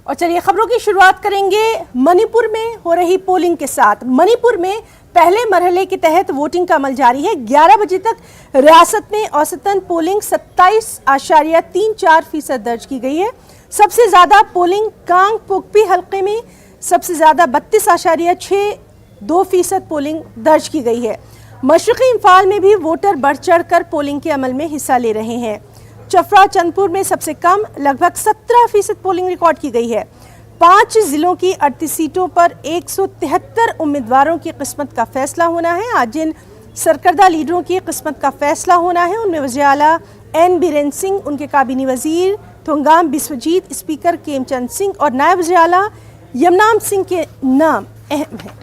और चलिए खबरों की शुरुआत करेंगे मणिपुर में हो रही पोलिंग के साथ। मणिपुर में पहले मरहले के तहत वोटिंग का अमल जारी है। 11 बजे तक रियासत में औसतन पोलिंग 27.34% दर्ज की गई है। सबसे ज्यादा पोलिंग कांगपोकपी हल्के में सबसे ज्यादा 32.62% पोलिंग दर्ज की गई है। मशरक़ी इम्फाल में भी वोटर बढ़ चढ़ कर पोलिंग के अमल में हिस्सा ले रहे हैं। चफरा चंदपुर में सबसे कम लगभग 17% पोलिंग रिकॉर्ड की गई है। 5 जिलों की 38 सीटों पर 173 उम्मीदवारों की किस्मत का फैसला होना है। आज जिन सरकर्दा लीडरों की किस्मत का फैसला होना है उनमें वज़ीर आला एन बीरेन सिंह, उनके काबीनी वजीर थोंगाम बिस्वजीत, स्पीकर केमचंद सिंह और नायब वज़ीर आला यमनाम सिंह के नाम अहम हैं।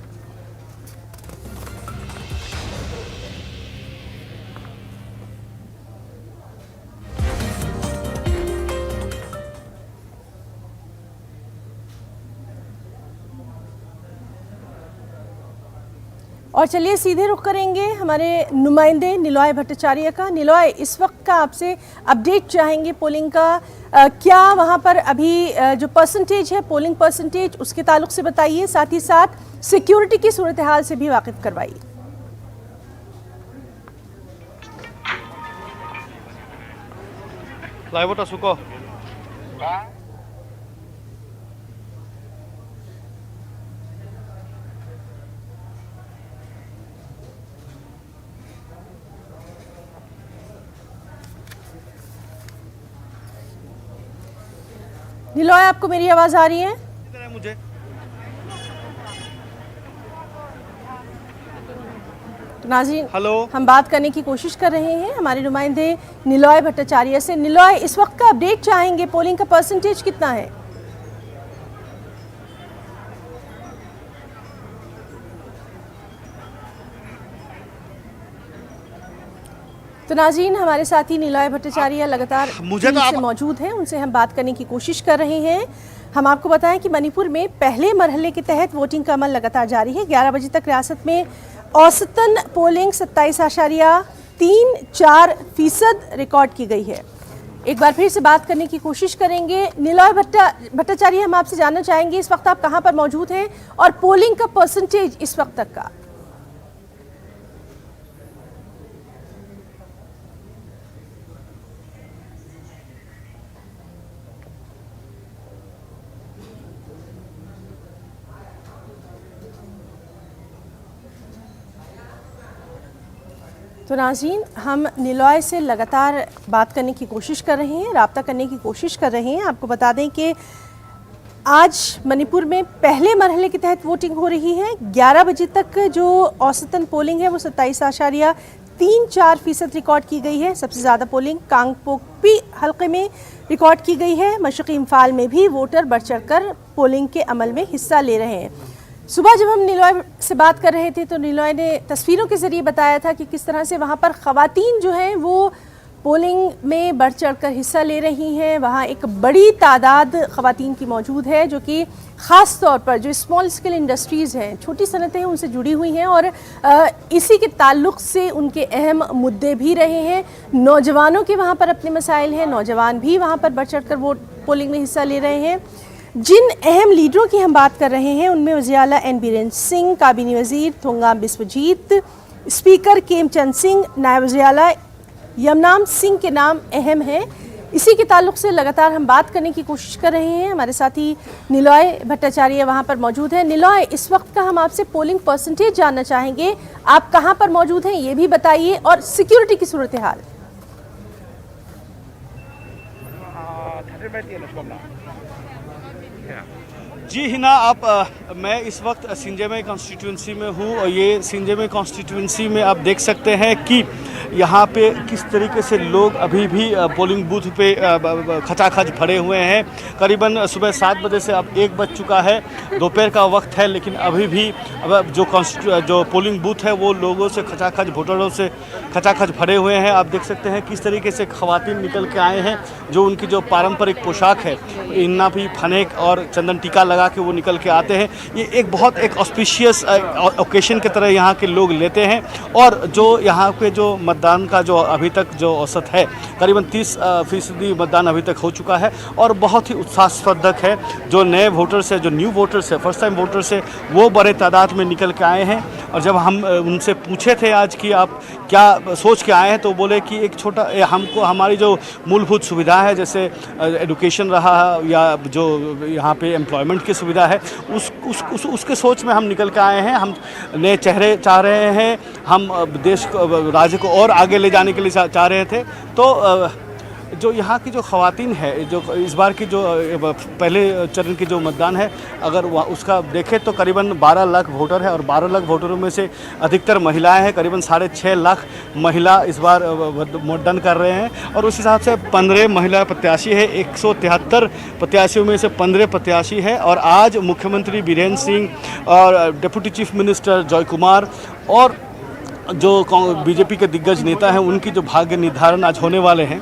और चलिए सीधे रुख करेंगे हमारे नुमाइंदे निलॉय भट्टाचार्य का। निलॉय, इस वक्त का आपसे अपडेट चाहेंगे पोलिंग का। क्या वहां पर अभी जो परसेंटेज है, पोलिंग परसेंटेज, उसके ताल्लुक से बताइए, साथ ही साथ सिक्योरिटी की सूरत हाल से भी वाकिफ करवाइए। निलॉय, आपको मेरी आवाज आ रही है? मुझे तो नाज़रीन, हेलो, हम बात करने की कोशिश कर रहे हैं हमारे नुमाइंदे निलॉय भट्टाचार्य से। निलॉय, इस वक्त का अपडेट चाहेंगे, पोलिंग का परसेंटेज कितना है? तो नाज़रीन, हमारे साथी निलॉय भट्टाचार्य लगातार से मौजूद हैं, उनसे हम बात करने की कोशिश कर रहे हैं। हम आपको बताएं कि मणिपुर में पहले मरहले के तहत वोटिंग का अमल लगातार जारी है। 11 बजे तक रियासत में औसतन पोलिंग 27.34% रिकॉर्ड की गई है। एक बार फिर से बात करने की कोशिश करेंगे। निलॉय भट्टाचार्य, हम आपसे जानना चाहेंगे इस वक्त आप कहाँ पर मौजूद हैं और पोलिंग का परसेंटेज इस वक्त तक का? तो नाज़रीन, हम निलॉय से लगातार बात करने की कोशिश कर रहे हैं, राब्ता करने की कोशिश कर रहे हैं। आपको बता दें कि आज मणिपुर में पहले मरहले के तहत वोटिंग हो रही है। 11 बजे तक जो औसतन पोलिंग है वो 27.34% रिकॉर्ड की गई है। सबसे ज़्यादा पोलिंग कांगपोकपी हल्के में रिकॉर्ड की गई है। मशरक़ी इम्फाल में भी वोटर बढ़ चढ़ कर पोलिंग के अमल में हिस्सा ले रहे हैं। सुबह जब हम निलॉय से बात कर रहे थे तो निलॉय ने तस्वीरों के ज़रिए बताया था कि किस तरह से वहाँ पर ख़वातीन जो हैं वो पोलिंग में बढ़ चढ़ कर हिस्सा ले रही हैं। वहाँ एक बड़ी तादाद ख़वातीन की मौजूद है जो कि ख़ास तौर पर जो स्मॉल स्केल इंडस्ट्रीज़ हैं, छोटी सनतें हैं, उनसे जुड़ी हुई हैं और इसी के ताल्लुक़ से उनके अहम मुद्दे भी रहे हैं। नौजवानों के वहाँ पर अपने मसाइल हैं, नौजवान भी वहाँ पर बढ़ चढ़ कर पोलिंग में हिस्सा ले रहे हैं। जिन अहम लीडरों की हम बात कर रहे हैं उनमें वज़ीर आला एन बीरेन सिंह, काबीनी वजीर थोंगाम बिस्वजीत, स्पीकर केमचंद सिंह, नायब वज़ीर आला यमनाम सिंह के नाम अहम हैं। इसी के ताल्लुक से लगातार हम बात करने की कोशिश कर रहे हैं। हमारे साथी निलॉय भट्टाचार्य वहाँ पर मौजूद है। निलॉय, इस वक्त का हम आपसे पोलिंग परसेंटेज जानना चाहेंगे। आप कहाँ पर मौजूद हैं ये भी बताइए और सिक्योरिटी की सूरत हाल। जी हिना, मैं इस वक्त सिंजेमे कॉन्स्टिट्यूंसी में हूँ और ये सिंजेमे कॉन्स्टिट्यूंसी में आप देख सकते हैं कि यहाँ पे किस तरीके से लोग अभी भी पोलिंग बूथ पे खचाखच भरे हुए हैं। करीबन सुबह 7 बजे से अब 1 बज चुका है, दोपहर का वक्त है, लेकिन अभी भी अब जो पोलिंग बूथ है वो लोगों से खचाखच, वोटरों से खचाखच भरे हुए हैं। आप देख सकते हैं किस तरीके से ख़वातीन निकल के आए हैं, जो उनकी जो पारंपरिक पोशाक है, इन्ना भी फनेक और चंदन टीका लगा लगा के वो निकल के आते हैं। ये एक बहुत एक ऑस्पिशियस ओकेशन की तरह यहाँ के लोग लेते हैं। और जो यहाँ पे जो मतदान का जो अभी तक जो औसत है करीबन 30% मतदान अभी तक हो चुका है और बहुत ही उत्साहवर्धक है। जो नए वोटर्स है, जो न्यू वोटर्स है, फर्स्ट टाइम वोटर्स है, वो बड़े तादाद में निकल के आए हैं। और जब हम उनसे पूछे थे आज कि आप क्या सोच के आए हैं तो बोले कि एक छोटा हमको हमारी जो मूलभूत सुविधा है जैसे एजुकेशन रहा या जो यहाँ पे एम्प्लॉयमेंट की सुविधा है उसके सोच में हम निकल के आए हैं। हम नए चेहरे चाह रहे हैं, हम देश को राज्य को और आगे ले जाने के लिए चाह रहे थे। तो जो यहाँ की जो ख़वातीन है, जो इस बार की जो पहले चरण की जो मतदान है अगर उसका देखें तो करीबन 12 लाख वोटर है और 12 लाख वोटरों में से अधिकतर महिलाएं हैं। करीबन 6.5 लाख महिला इस बार मतदान कर रहे हैं और उस हिसाब से 15 महिला प्रत्याशी है। 173 प्रत्याशियों में से 15 प्रत्याशी है। और आज मुख्यमंत्री बीरेंद्र सिंह और deputy chief minister Joy Kumar और जो बीजेपी के दिग्गज नेता हैं उनकी जो भाग्य निर्धारण आज होने वाले हैं।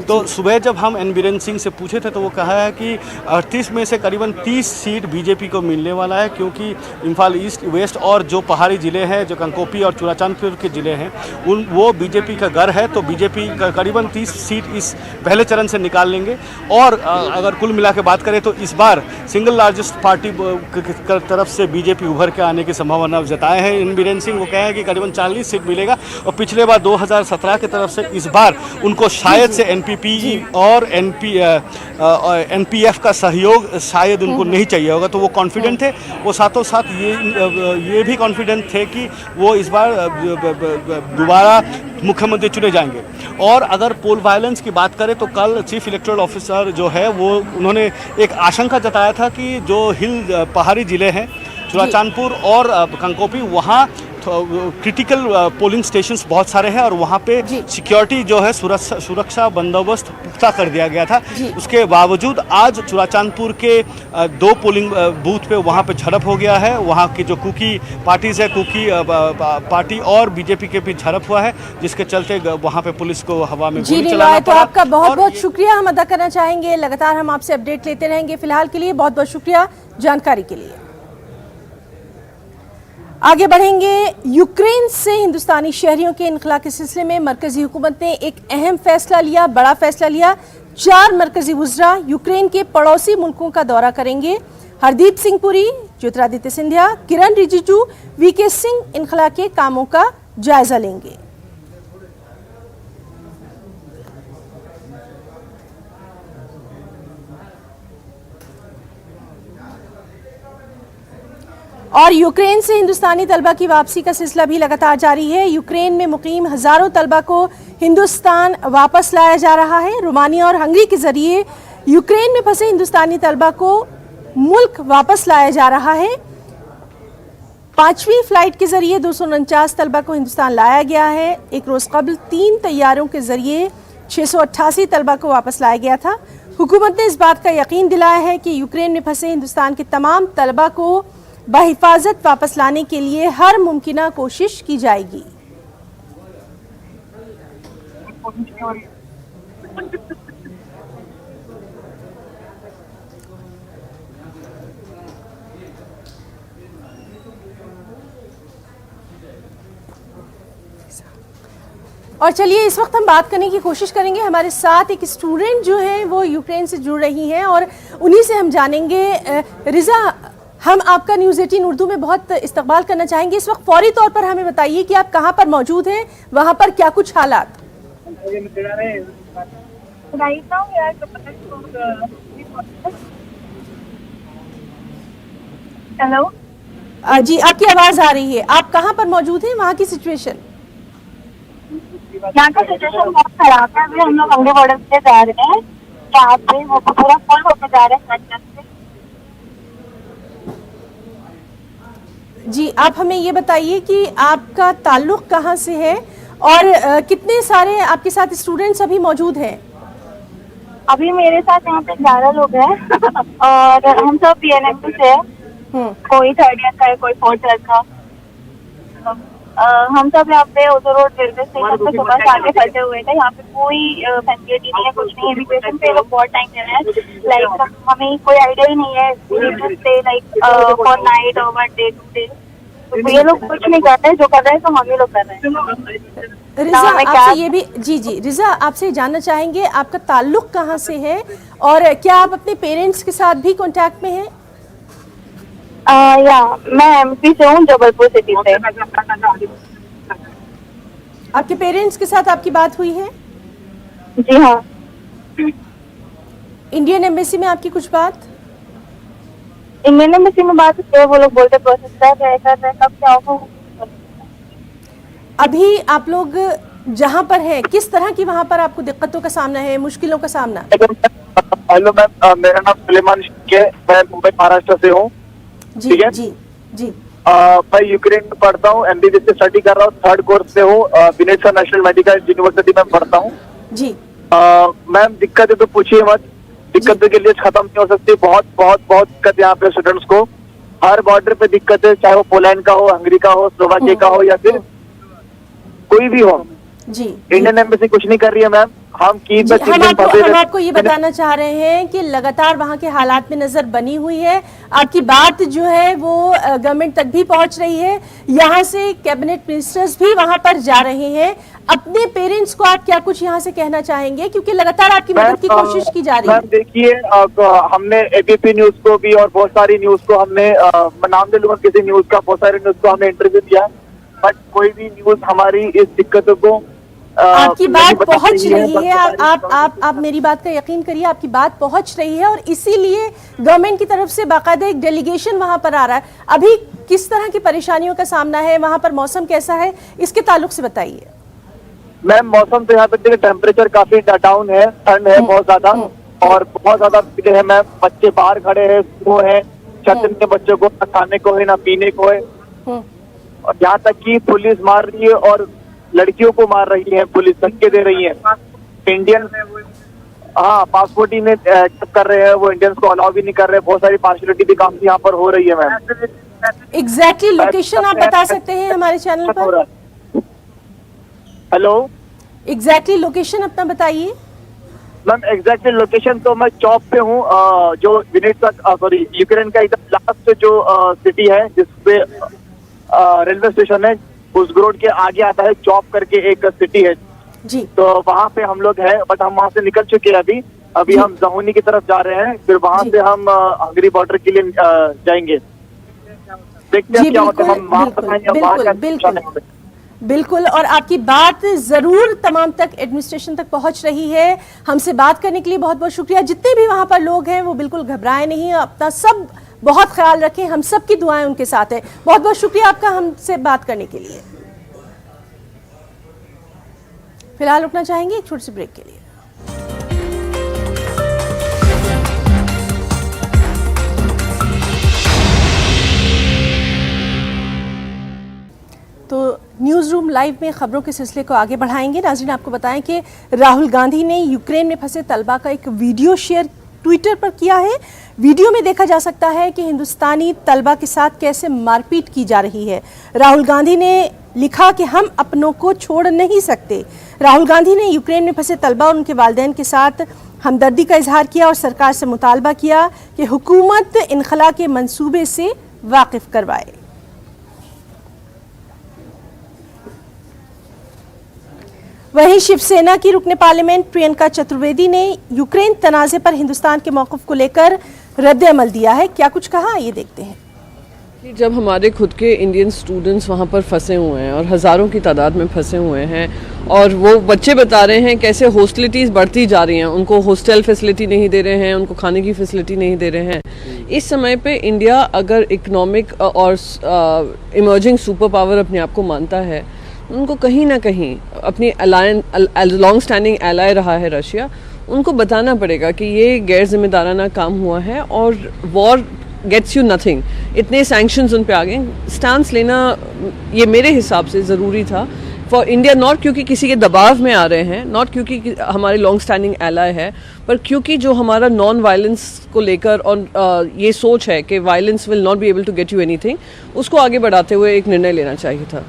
तो सुबह जब हम एन बीरेंद्र सिंह से पूछे थे तो वो कहा है कि 38 में से करीबन 30 सीट बीजेपी को मिलने वाला है, क्योंकि इम्फाल ईस्ट, वेस्ट और जो पहाड़ी ज़िले हैं, जो कंकोपी और चुराचांदपुर के ज़िले हैं, वो बीजेपी का घर है। तो बीजेपी का करीबन 30 सीट इस पहले चरण से निकाल लेंगे। और अगर कुल मिला के बात करें तो इस बार सिंगल लार्जेस्ट पार्टी की तरफ से बीजेपी उभर के आने की संभावना जताए हैं एन बीरेंद्र सिंह। वो कहे हैं कि करीबन 40 सीट मिलेगा। और पिछले बार 2017 की तरफ से इस बार उनको शायद से एनपीपी और एनपीएफ का सहयोग शायद उनको नहीं चाहिए होगा। तो वो कॉन्फिडेंट थे। वो साथों साथ ये भी कॉन्फिडेंट थे कि वो इस बार दोबारा मुख्यमंत्री चुने जाएंगे। और अगर पोल वायलेंस की बात करें तो कल चीफ इलेक्टोरल ऑफिसर जो है वो उन्होंने एक आशंका जताया था कि जो पहाड़ी ज़िले हैं चुराचांदपुर और कंकोपी, वहाँ क्रिटिकल पोलिंग स्टेशंस बहुत सारे हैं और वहाँ पे सिक्योरिटी जो है सुरक्षा बंदोबस्त पुख्ता कर दिया गया था। उसके बावजूद आज चुराचांदपुर के 2 पोलिंग बूथ पे वहाँ पे झड़प हो गया है। वहाँ की जो कुकी पार्टीज़ है, कुकी पार्टी और बीजेपी के बीच झड़प हुआ है, जिसके चलते वहाँ पे पुलिस को हवा में गोली चलाना पड़ा। तो आपका बहुत बहुत शुक्रिया हम अदा करना चाहेंगे। लगातार हम आपसे अपडेट लेते रहेंगे। फिलहाल के लिए बहुत बहुत शुक्रिया जानकारी के लिए। आगे बढ़ेंगे। यूक्रेन से हिंदुस्तानी शहरियों के इनखला के सिलसिले में मरकजी हुकूमत ने एक अहम फैसला लिया, बड़ा फैसला लिया। 4 मरकजी वुज़रा यूक्रेन के पड़ोसी मुल्कों का दौरा करेंगे। हरदीप सिंह पुरी, ज्योतिरादित्य सिंधिया, किरण रिजिजू, वीके सिंह इनखला के कामों का जायजा लेंगे। और यूक्रेन से हिंदुस्तानी तलबा की वापसी का सिलसिला भी लगातार जारी है। यूक्रेन में मुकीम हजारों तलबा को हिंदुस्तान वापस लाया जा रहा है। रोमानिया और हंगरी के जरिए यूक्रेन में फंसे हिंदुस्तानी तलबा को मुल्क वापस लाया जा रहा है। 5वीं फ्लाइट के जरिए 249 तलबा को हिंदुस्तान लाया गया है। एक रोज कबल 3 तैयारों के जरिए 688 तलबा को वापस लाया गया था। हुकूमत ने इस बात का यकीन दिलाया है कि यूक्रेन में फंसे हिंदुस्तान के तमाम तलबा को बहिफाजत वापस लाने के लिए हर मुमकिना कोशिश की जाएगी। और चलिए इस वक्त हम बात करने की कोशिश करेंगे। हमारे साथ एक स्टूडेंट जो है वो यूक्रेन से जुड़ रही हैं और उन्हीं से हम जानेंगे। रिजा, हम आपका न्यूज़ 18 उर्दू में बहुत इस्तकबाल करना चाहेंगे। इस वक्त फौरी तौर पर हमें बताइए कि आप कहां पर मौजूद हैं, वहां पर क्या कुछ हालात। हेलो जी, आपकी आवाज आ रही है। आप कहां पर मौजूद हैं, वहां की सिचुएशन? यहाँ का सिचुएशन बहुत खराब है। अभी हम लोग अंडे बॉर्डर से जा रहे हैं, जहाँ पे वो पूरा फुल होकर जा रहे हैं। जी, आप हमें ये बताइए कि आपका ताल्लुक कहाँ से है और कितने सारे आपके साथ स्टूडेंट्स अभी मौजूद हैं? अभी मेरे साथ यहाँ पे 11 लोग हैं और हम सब PNM से हैं। कोई 3rd ईयर का है, कोई 4th ईयर का। हम सब यहाँ पे ओजो रोड रेलवे स्टेशन पे सुबह से आके फंसे हुए थे। यहाँ पे कोई फैसिलिटी नहीं है, कुछ नहीं है। इमिग्रेशन पे लोग बहुत टाइम ले रहे हैं। लाइक हमें कोई आइडिया ही नहीं है स्टे लाइक फॉर नाइट और 1 डे 2 डे। तो ये लोग कुछ नहीं कर रहे, जो कर रहे हैं तो हम ही लोग कर रहे हैं। रिजा, आपसे ये भी जी रिजा, आपसे जानना चाहेंगे आपका ताल्लुक कहाँ से है और क्या आप अपने पेरेंट्स के साथ भी कांटेक्ट में हैं? या मैं एमपी से हूँ, जबलपुर सिटी से। आपके पेरेंट्स के साथ आपकी बात हुई है? जी हाँ। इंडियन एम्बेसी में आपकी कुछ बात? इंडियन एम्बेसी में बात है, वो लोग बोलते प्रोसेस कर रहे कब क्या होगा। अभी आप लोग जहाँ पर हैं, किस तरह की वहाँ पर आपको दिक्कतों का सामना है, मुश्किलों का सामना? हेलो मैम, मेरा नाम सुलेमान शेख है, मैं मुंबई महाराष्ट्र से हूँ। जी जी जी। मैं यूक्रेन में पढ़ता हूँ, एमबीबीएस से स्टडी कर रहा हूँ, 3rd कोर्स से हूँ, विनेट्स नेशनल मेडिकल यूनिवर्सिटी में पढ़ता हूँ। जी मैम दिक्कतें तो पूछिए मत, दिक्कतों के लिए खत्म नहीं हो सकती। बहुत बहुत बहुत दिक्कत यहाँ पे स्टूडेंट्स को, हर बॉर्डर पे दिक्कत है, चाहे वो पोलैंड का हो, हंगरी का हो, स्लोवाकिया का हो या फिर कोई भी हो। जी इंडियन एम्बेसी कुछ नहीं कर रही है मैम। हम हम आपको ये बताना चाह रहे हैं कि लगातार वहाँ के हालात में नजर बनी हुई है, आपकी बात जो है वो गवर्नमेंट तक भी पहुंच रही है, यहाँ से कैबिनेट मिनिस्टर्स भी वहाँ पर जा रहे हैं। अपने पेरेंट्स को आप क्या कुछ यहाँ से कहना चाहेंगे, क्योंकि लगातार आपकी मदद की कोशिश की जा रही है? देखिए, हमने एबीपी न्यूज को भी और बहुत सारी न्यूज को हमने, नाम ले लूंगा किसी न्यूज का, बहुत सारी न्यूज को हमने इंटरव्यू दिया, बट कोई भी न्यूज हमारी इस दिक्कतों को आपकी बात पहुंच रही है। आप मेरी बात का यकीन करिए, आपकी बात पहुंच रही है और इसीलिए गवर्नमेंट की तरफ से बाकायदा एक डेलीगेशन वहां पर आ रहा है। अभी किस तरह की परेशानियों का सामना है वहां पर, मौसम कैसा है, इसके ताल्लुक से बताइए। मैम मौसम तो यहाँ पे टेम्परेचर काफी डाउन है, ठंड है बहुत ज्यादा और बहुत ज्यादा भीड़ है मैम। बच्चे बाहर खड़े हैं, वो है छत में, बच्चों को ना खाने को है ना पीने को है, और यहाँ तक कि पुलिस मार रही है और लड़कियों को मार रही है, पुलिस धक्के दे रही है। इंडियन पासपोर्ट ही नहीं कर रहे हैं, वो इंडियंस को अलाउ भी नहीं कर रहे। बहुत सारी पार्शलिटी भी काम यहाँ पर हो रही है मैम। एग्जैक्टली लोकेशन आप बता सकते हैं हमारे चैनल पर? हेलो, एग्जैक्टली लोकेशन अपना बताइए। मैम एग्जैक्टली लोकेशन तो मैं चौक पे हूँ, जो सॉरी यूक्रेन का एकदम लास्ट जो सिटी है जिसपे रेलवे स्टेशन है, उजग्रोड के आगे आता है, चौक करके एक सिटी है जी। तो वहाँ पे हम लोग हैं, बट हम वहाँ से निकल चुके हैं। अभी हम जहूनी की तरफ जा रहे हैं, फिर वहाँ से हम हंगरी बॉर्डर के लिए जाएंगे। देखते हैं क्या होता है, हम वहाँ पर आएंगे। बिल्कुल, और आपकी बात जरूर तमाम तक एडमिनिस्ट्रेशन तक पहुंच रही है। हमसे बात करने के लिए बहुत बहुत शुक्रिया। जितने भी वहां पर लोग हैं वो बिल्कुल घबराए नहीं, अपना सब बहुत ख्याल रखें, हम सब की दुआएं उनके साथ है। बहुत बहुत शुक्रिया आपका हमसे बात करने के लिए। फिलहाल रुकना चाहेंगे एक छोटे से ब्रेक के लिए। तो न्यूज़ रूम लाइव में खबरों के सिलसिले को आगे बढ़ाएंगे। नाज़रीन, आपको बताएं कि राहुल गांधी ने यूक्रेन में फंसे तलबा का एक वीडियो शेयर ट्विटर पर किया है। वीडियो में देखा जा सकता है कि हिंदुस्तानी तलबा के साथ कैसे मारपीट की जा रही है। राहुल गांधी ने लिखा कि हम अपनों को छोड़ नहीं सकते। राहुल गांधी ने यूक्रेन में फंसे तलबा और उनके वालिदैन के साथ हमदर्दी का इजहार किया और सरकार से मुतालबा किया कि हुकूमत इनखला के मंसूबे से वाकिफ करवाए। वहीं शिवसेना की रुकने पार्लियामेंट प्रियंका चतुर्वेदी ने यूक्रेन तनाज़े पर हिंदुस्तान के मौक़िफ़ को लेकर रद्द अमल दिया है। क्या कुछ कहा, ये देखते हैं। जब हमारे खुद के इंडियन स्टूडेंट्स वहाँ पर फंसे हुए हैं और हज़ारों की तादाद में फंसे हुए हैं और वो बच्चे बता रहे हैं कैसे हॉस्टिलिटीज़ बढ़ती जा रही हैं, उनको हॉस्टल फैसिलिटी नहीं दे रहे हैं, उनको खाने की फैसिलिटी नहीं दे रहे हैं। इस समय पे इंडिया अगर इकनॉमिक और इमर्जिंग सुपर पावर अपने आप को मानता है, उनको कहीं ना कहीं अपनी लॉन्ग स्टैंडिंग एलाय रहा है रशिया, उनको बताना पड़ेगा कि ये गैर जिम्मेदाराना काम हुआ है और वॉर गेट्स यू नथिंग। इतने सैंक्शंस उन पे आ गए, स्टांस लेना ये मेरे हिसाब से ज़रूरी था फॉर इंडिया, नॉट क्योंकि किसी के दबाव में आ रहे हैं, नॉट क्योंकि हमारे लॉन्ग स्टैंडिंग एलाय है, पर क्योंकि जो हमारा नॉन वायलेंस को लेकर और ये सोच है कि violence will not be able to get you anything, उसको आगे बढ़ाते हुए एक निर्णय लेना चाहिए था।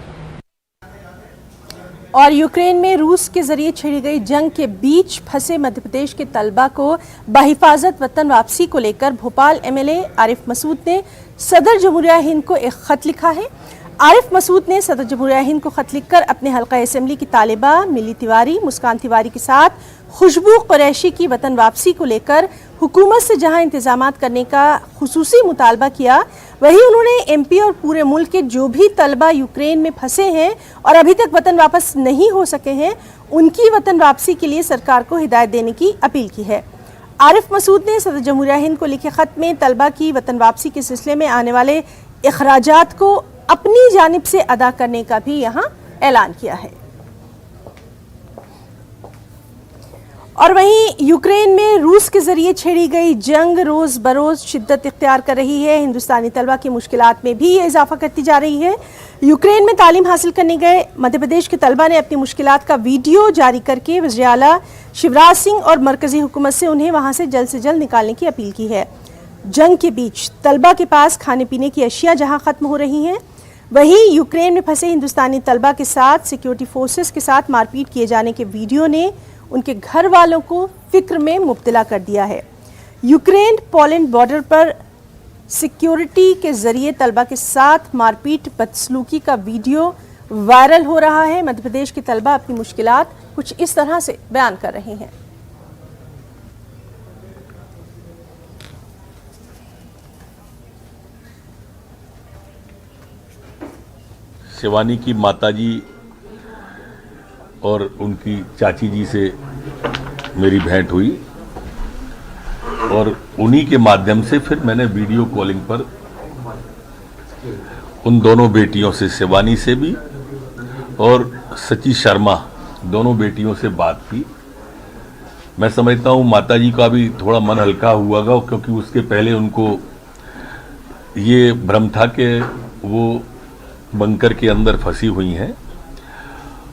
और यूक्रेन में रूस के जरिए छिड़ी गई जंग के बीच फंसे मध्य प्रदेश के तलबा को बहिफाजत वतन वापसी को लेकर भोपाल एमएलए आरिफ मसूद ने सदर जमहूरिया हिंद को एक खत लिखा है। आरिफ मसूद ने सदर जमहूरिया हिंद को खत लिखकर अपने हल्का असेंबली की तालिबा मिली तिवारी, मुस्कान तिवारी के साथ खुशबू कुरैशी की वतन वापसी को लेकर हुकूमत से जहां इंतजामात करने का खुसूसी मुतालबा किया, वहीं उन्होंने एमपी और पूरे मुल्क के जो भी तलबा यूक्रेन में फंसे हैं और अभी तक वतन वापस नहीं हो सके हैं, उनकी वतन वापसी के लिए सरकार को हिदायत देने की अपील की है। आरिफ मसूद ने सदर जमहूरिया हिंद को लिखे खत में तलबा की वतन वापसी के सिलसिले में आने वाले अखराजात को अपनी जानिब से अदा करने का भी यहाँ ऐलान किया है। और वहीं यूक्रेन में रूस के जरिए छेड़ी गई जंग रोज बरोज शिद्दत इख्तियार कर रही है। हिंदुस्तानी तलबा की मुश्किलात में भी ये इजाफा करती जा रही है। यूक्रेन में तालीम हासिल करने गए मध्य प्रदेश के तलबा ने अपनी मुश्किलात का वीडियो जारी करके वज़ीर आला शिवराज सिंह और मरकजी हुकूमत से उन्हें वहां से जल्द निकालने की अपील की है। जंग के बीच तलबा के पास खाने पीने की अशिया जहां खत्म हो रही हैं, वहीं यूक्रेन में फंसे हिंदुस्तानी तलबा के साथ सिक्योरिटी फोर्सेस के साथ मारपीट किए जाने के वीडियो ने उनके घर वालों को फिक्र में मुब्तला कर दिया है। यूक्रेन पोलैंड बॉर्डर पर सिक्योरिटी के जरिए तलबा के साथ मारपीट बदसलूकी का वीडियो वायरल हो रहा है। मध्य प्रदेश के तलबा अपनी मुश्किलात कुछ इस तरह से बयान कर रहे हैं। शिवानी की माताजी और उनकी चाची जी से मेरी भेंट हुई और उन्हीं के माध्यम से फिर मैंने वीडियो कॉलिंग पर उन दोनों बेटियों से, शिवानी से भी और सची शर्मा, दोनों बेटियों से बात की। मैं समझता हूँ माताजी का भी थोड़ा मन हल्का हुआ होगा, क्योंकि उसके पहले उनको ये भ्रम था कि वो बंकर के अंदर फंसी हुई हैं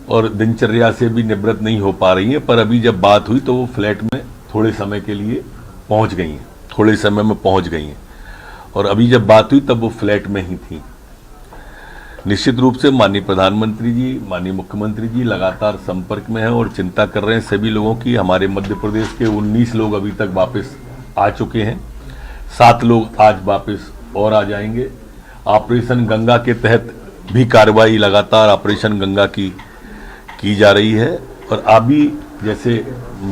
और दिनचर्या से भी निवृत्त नहीं हो पा रही हैं। पर अभी जब बात हुई तो वो फ्लैट में थोड़े समय के लिए पहुंच गई हैं, थोड़े समय में पहुंच गई हैं, और अभी जब बात हुई तब वो फ्लैट में ही थी। निश्चित रूप से माननीय प्रधानमंत्री जी, माननीय मुख्यमंत्री जी लगातार संपर्क में हैं और चिंता कर रहे हैं सभी लोगों की। हमारे मध्य प्रदेश के 19 लोग अभी तक वापस आ चुके हैं, 7 लोग आज वापस और आ जाएंगे। ऑपरेशन गंगा के तहत भी कार्रवाई लगातार ऑपरेशन गंगा की जा रही है, और अभी जैसे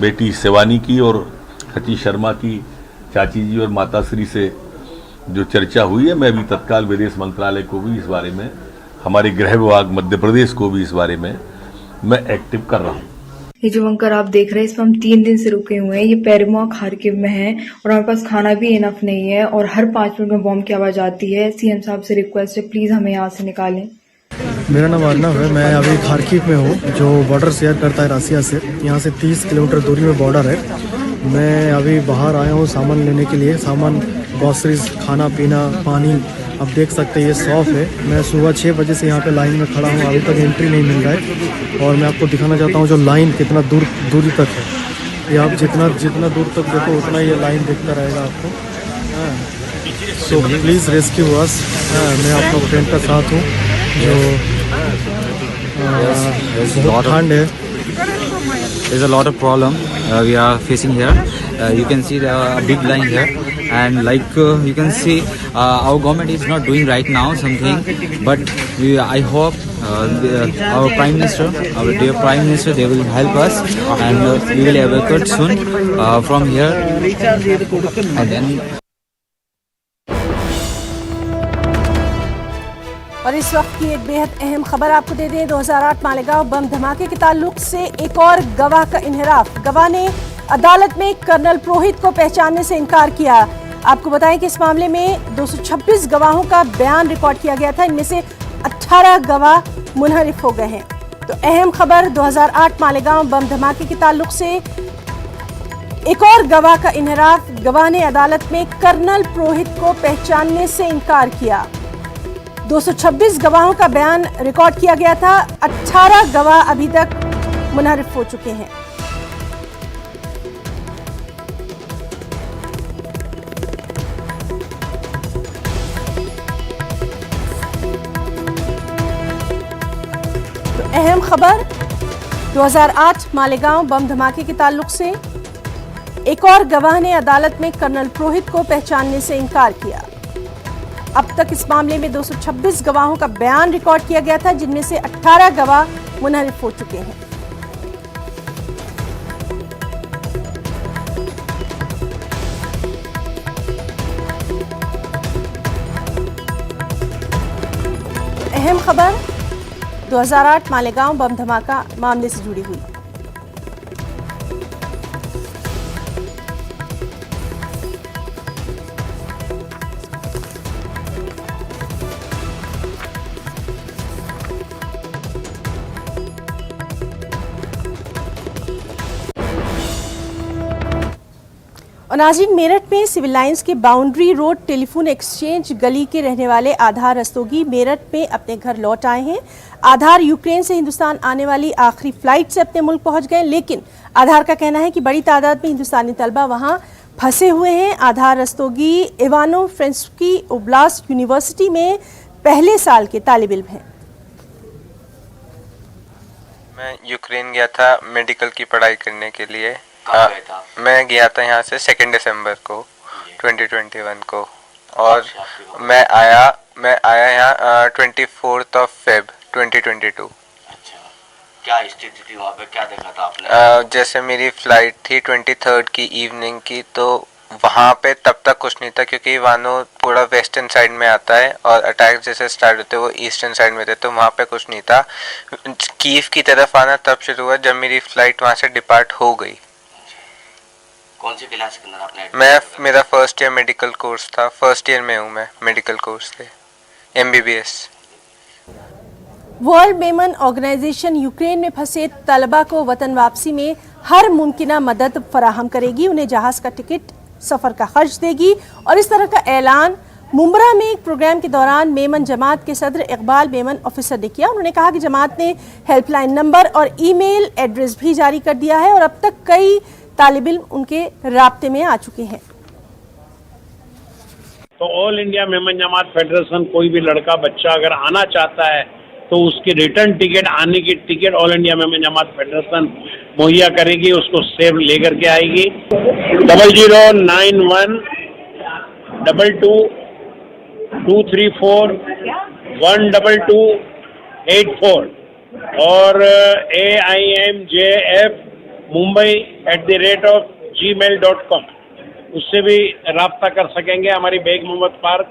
बेटी शिवानी की और सची शर्मा की चाची जी और माताश्री से जो चर्चा हुई है, मैं अभी तत्काल विदेश मंत्रालय को भी इस बारे में, हमारे गृह विभाग मध्य प्रदेश को भी इस बारे में मैं एक्टिव कर रहा हूँ। ये जो बंकर आप देख रहे हैं, इसमें हम 3 दिन से रुके हुए हैं। ये पेरमो खार्किव में है और हमारे पास खाना भी इनफ नहीं है और हर 5 मिनट में बॉम्ब की आवाज आती है। सीएम साहब से रिक्वेस्ट है, प्लीज हमें यहाँ से निकालें। मेरा नाम अर्नव है। मैं अभी खार्किव में हूँ, जो बॉर्डर शेयर करता है रसिया से। यहाँ से 30 किलोमीटर दूरी में बॉर्डर है। मैं अभी बाहर आया हूँ सामान लेने के लिए, सामान, ग्रॉसरीज, खाना पीना, पानी। अब देख सकते हैं ये शॉप है। मैं सुबह 6 बजे से यहाँ पे लाइन में खड़ा हूँ, अभी तक एंट्री नहीं मिल रहा है। और मैं आपको दिखाना चाहता हूँ जो लाइन कितना दूरी तक है। ये आप जितना दूर तक देखो उतना ये लाइन दिखता रहेगा आपको। सो प्लीज़ रेस्क्यू अस। मैं आप लोग फ्रेंड का साथ हूँ, जो बहुत ठंड है। There's a lot of problem we are facing here. You can see there are a big line here, and like you can see our government is not doing right now something, but I hope our Prime Minister, our dear Prime Minister, they will help us and we will evacuate soon from here, and then और इस वक्त की एक बेहद अहम खबर आपको दे दें। 2008 मालेगांव बम धमाके के ताल्लुक से एक और गवाह का इनहराफ। गवाह ने अदालत में कर्नल पुरोहित को पहचानने से इनकार किया। आपको बताएं कि इस मामले में 226 गवाहों का बयान रिकॉर्ड किया गया था, इनमें से 18 गवाह मुनहरिफ हो गए हैं। तो अहम खबर 2008 मालेगांव बम धमाके के ताल्लुक से एक और गवाह का इनहराफ। गवाह ने अदालत में कर्नल पुरोहित को पहचानने से इनकार किया। 226 गवाहों का बयान रिकॉर्ड किया गया था, 18 गवाह अभी तक मुनहरिफ हो चुके हैं। तो अहम खबर 2008 मालेगांव बम धमाके के ताल्लुक से एक और गवाह ने अदालत में कर्नल पुरोहित को पहचानने से इनकार किया। अब तक इस मामले में 226 गवाहों का बयान रिकॉर्ड किया गया था, जिनमें से 18 गवाह मुनहरिफ हो चुके हैं। अहम खबर 2008 मालेगांव बम धमाका मामले से जुड़ी हुई। और नाज़रीन, मेरठ में सिविल लाइंस के बाउंड्री रोड टेलीफोन एक्सचेंज गली के रहने वाले आधार रस्तोगी मेरठ में अपने घर लौट आए हैं। आधार यूक्रेन से हिंदुस्तान आने वाली आखिरी फ्लाइट से अपने मुल्क पहुंच गए, लेकिन आधार का कहना है कि बड़ी तादाद में हिंदुस्तानी तलबा वहां फंसे हुए हैं। आधार रस्तोगी इवानो फ्रेंस्की ओब्लास्ट यूनिवर्सिटी में पहले साल के तालिब इल्म हैं। मैं यूक्रेन गया था मेडिकल की पढ़ाई करने के लिए। मैं गया था यहाँ से 2 दिसंबर को 2021 को, और मैं आया यहाँ 24 फेब 2022। अच्छा, क्या स्थिति थी वहाँ पे, क्या देखा था आपने? जैसे मेरी फ्लाइट थी 23 की इवनिंग की, तो वहाँ पे तब तक कुछ नहीं था, क्योंकि वानो पूरा वेस्टर्न साइड में आता है और अटैक जैसे स्टार्ट होते वो ईस्टर्न साइड में थे, तो वहाँ पे कुछ नहीं था। कीव की तरफ आना तब शुरू हुआ जब मेरी फ्लाइट वहाँ से डिपार्ट हो गई। कौन सी क्लास के अंदर आपने? मेरा फर्स्ट ईयर मेडिकल कोर्स था, फर्स्ट ईयर में हूँ मैं मेडिकल कोर्स से, MBBS। World Memon Organisation Ukraine में फंसे तलबा को वतन वापसी में हर मुमकिना मदद फराहम करेगी, उन्हें जहाज का टिकट, सफर का खर्च देगी। और इस तरह का ऐलान मुंब्रा में एक प्रोग्राम के दौरान मेमन जमात के सदर इकबाल मेमन ऑफिसर ने किया। उन्होंने कहा कि जमात ने हेल्पलाइन नंबर और ईमेल एड्रेस भी जारी कर दिया है और अब तक कई तालिब इल्म उनके राब्ते में आ चुके हैं। तो ऑल इंडिया मेमन जमात फेडरेशन कोई भी लड़का बच्चा अगर आना चाहता है तो उसकी रिटर्न टिकट, आने की टिकट ऑल इंडिया मेमन जमात फेडरेशन मुहैया करेगी, उसको सेव लेकर के आएगी। 0091 22 234 12284 और AIMJF mumbai@gmail.com, उससे भी रब्ता कर सकेंगे। हमारी बेग मोहम्मद पार्क,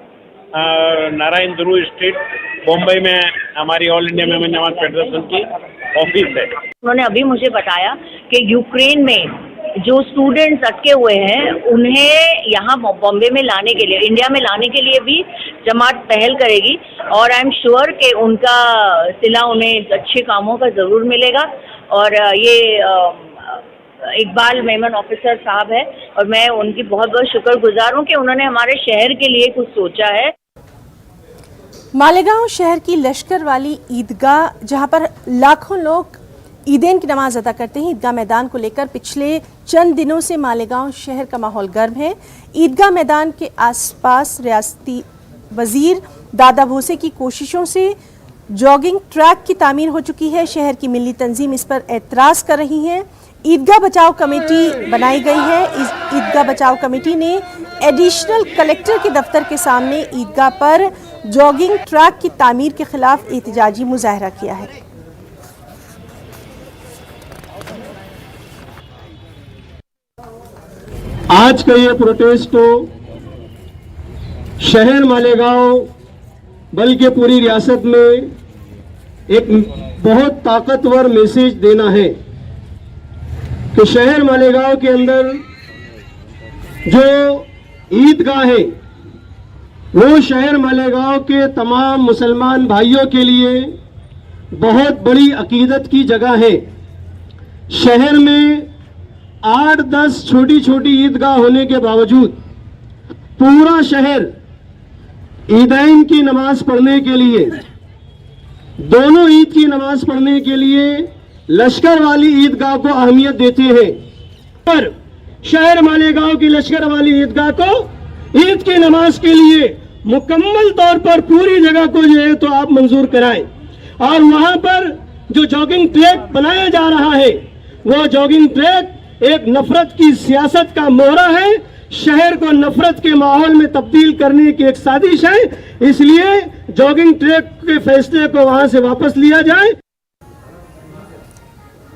नारायण ध्रुव स्ट्रीट, मुंबई में हमारी ऑल इंडिया मेमन जमात फेडरेशन की ऑफिस है। उन्होंने अभी मुझे बताया कि यूक्रेन में जो स्टूडेंट्स अटके हुए हैं उन्हें यहाँ बॉम्बे में लाने के लिए, इंडिया में लाने के लिए भी जमात पहल करेगी, और आई एम श्योर कि उनका सिला उन्हें अच्छे कामों का ज़रूर मिलेगा। और ये इकबाल मेमन ऑफिसर साहब है और मैं उनकी बहुत बहुत शुक्रगुजार हूँ कि उन्होंने हमारे शहर के लिए कुछ सोचा है। मालेगांव शहर की लश्कर वाली ईदगाह, जहां पर लाखों लोग ईदेन की नमाज अदा करते हैं, ईदगाह मैदान को लेकर पिछले चंद दिनों से मालेगांव शहर का माहौल गर्म है। ईदगाह मैदान के आसपास रियासती वजीर दादा भोसे की कोशिशों से जॉगिंग ट्रैक की तामीर हो चुकी है। शहर की मिली तंजीम इस पर एतराज़ कर रही है। ईदगाह बचाओ कमेटी बनाई गई है। इस ईदगाह बचाओ कमेटी ने एडिशनल कलेक्टर के दफ्तर के सामने ईदगाह पर जॉगिंग ट्रैक की तामीर के खिलाफ एहतजाजी मुजाहरा किया है। आज का ये प्रोटेस्ट तो शहर मालेगांव बल्कि पूरी रियासत में एक बहुत ताकतवर मैसेज देना है कि शहर मालेगांव के अंदर जो ईदगाह है वो शहर मालेगांव के तमाम मुसलमान भाइयों के लिए बहुत बड़ी अकीदत की जगह है। शहर में 8-10 छोटी छोटी ईदगाह होने के बावजूद पूरा शहर ईदैन की नमाज पढ़ने के लिए, दोनों ईद की नमाज पढ़ने के लिए लश्कर वाली ईदगाह को अहमियत देते हैं। पर शहर मालेगांव की लश्कर वाली ईदगाह को ईद की नमाज के लिए मुकम्मल तौर पर पूरी जगह को जो है तो आप मंजूर कराएं और वहां पर जो जॉगिंग ट्रैक बनाया जा रहा है वो जॉगिंग ट्रैक एक नफरत की सियासत का मोहरा है, शहर को नफरत के माहौल में तब्दील करने की एक साजिश है। इसलिए जॉगिंग ट्रैक के फैसले को वहां से वापस लिया जाए।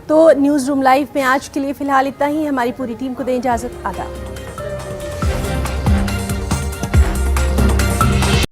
तो न्यूज़ रूम लाइव में आज के लिए फिलहाल इतना ही। हमारी पूरी टीम को दें इजाजत। आदाब।